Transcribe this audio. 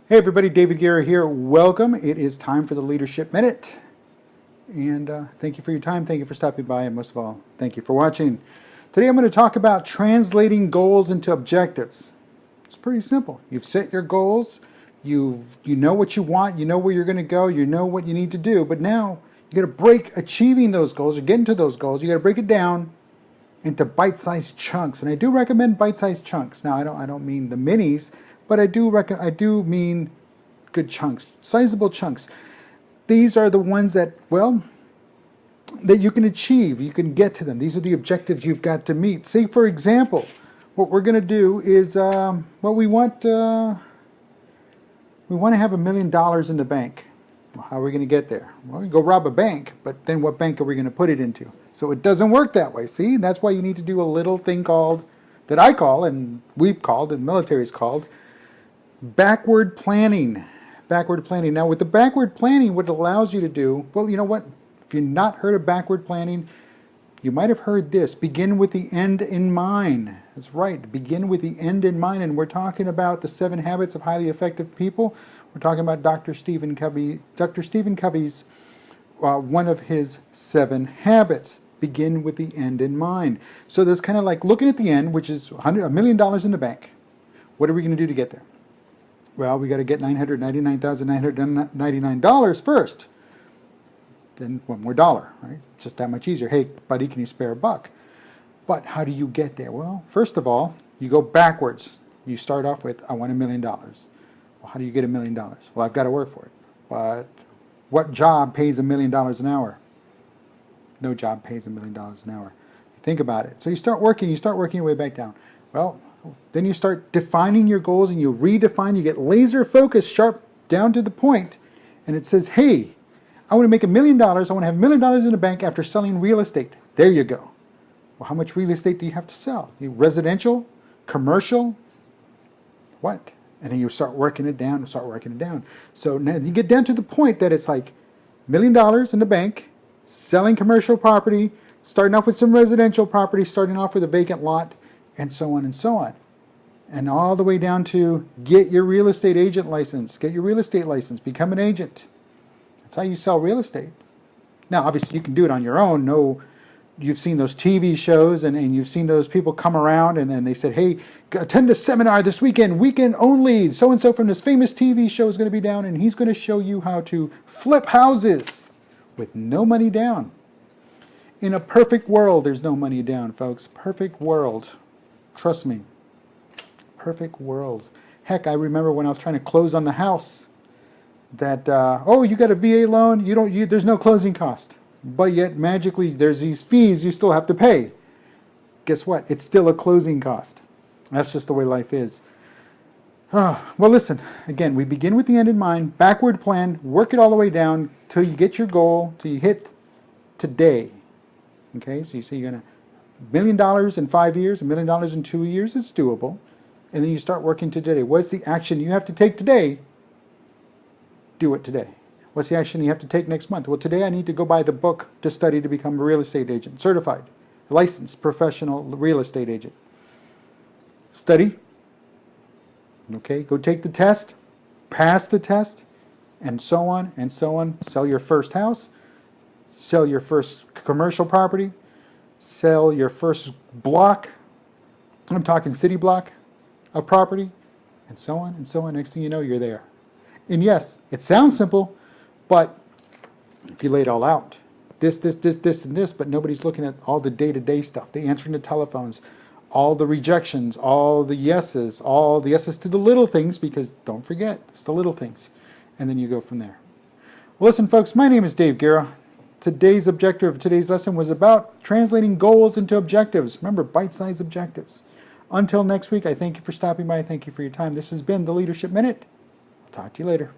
Hey everybody, David Guerra here. Welcome. It is time for the Leadership Minute. And thank you for your time. Thank you for stopping by. And most of all, thank you for watching. Today I'm going to talk about translating goals into objectives. It's pretty simple. You've set your goals. You know what you want. You know where you're going to go. You know what you need to do. But now you got to break achieving those goals or getting to those goals. You got to break it down into bite-sized chunks. And I do recommend bite-sized chunks. Now I don't mean the minis, but I do mean good chunks, sizable chunks. These are the ones that, well, that you can achieve. You can get to them. These are the objectives you've got to meet. Say, for example, what we're going to do is, we want to have $1 million in the bank. Well, how are we going to get there? Well, we go rob a bank, but then what bank are we going to put it into? So it doesn't work that way. See, that's why you need to do a little thing that I call, and we've called, and the military's called, backward planning. Backward planning. Now, with the backward planning, what it allows you to do, well, you know what? If you've not heard of backward planning, you might have heard this. Begin with the end in mind. That's right. Begin with the end in mind. And we're talking about the 7 Habits of Highly Effective People. We're talking about Dr. Stephen Covey's, one of his 7 habits. Begin with the end in mind. So there's kind of like looking at the end, which is $1 million in the bank. What are we going to do to get there? Well, we got to get $999,999 first. Then one more dollar, right? It's just that much easier. Hey, buddy, can you spare a buck? But how do you get there? Well, first of all, you go backwards. You start off with, I want $1 million. Well, how do you get $1 million? Well, I've got to work for it. But what job pays $1 million an hour? No job pays $1 million an hour. Think about it. So you start working your way back down. Well, then you start defining your goals and you redefine, you get laser focused, sharp down to the point, and it says, hey, I want to make $1 million, I want to have $1 million in the bank after selling real estate. There you go. Well, how much real estate do you have to sell? Residential, commercial, what? And then you start working it down, So now you get down to the point that it's like $1 million in the bank, selling commercial property, starting off with some residential property, starting off with a vacant lot, and so on and so on. And all the way down to get your real estate agent license. Get your real estate license. Become an agent. That's how you sell real estate. Now, obviously, you can do it on your own. No, you've seen those TV shows and you've seen those people come around and they said, hey, attend a seminar this weekend only. So-and-so from this famous TV show is going to be down and he's going to show you how to flip houses with no money down. In a perfect world, there's no money down, folks. Perfect world. Trust me. Perfect world. Heck, I remember when I was trying to close on the house that, you got a VA loan, there's no closing cost. But yet, magically, there's these fees you still have to pay. Guess what? It's still a closing cost. That's just the way life is. Well, listen, again, we begin with the end in mind, backward plan, work it all the way down till you get your goal, till you hit today. Okay, so you say you're going to $1 million in 5 years, $1 million in 2 years, it's doable. And then you start working today. What's the action you have to take today? Do it today. What's the action you have to take next month? Well, today I need to go buy the book to study to become a real estate agent, certified, licensed professional real estate agent. Study. Okay, go take the test, pass the test, and so on and so on. Sell your first house, sell your first commercial property, sell your first block, I'm talking city block of property, and so on and so on. Next thing you know, you're there. And yes, it sounds simple, but if you lay it all out, this, and this, but nobody's looking at all the day-to-day stuff, the answering the telephones, all the rejections, all the yeses to the little things, because don't forget, it's the little things. And then you go from there. Well, listen, folks, my name is Dave Guerra. Today's objective of today's lesson was about translating goals into objectives. Remember, bite-sized objectives. Until next week, I thank you for stopping by. I thank you for your time. This has been the Leadership Minute. I'll talk to you later.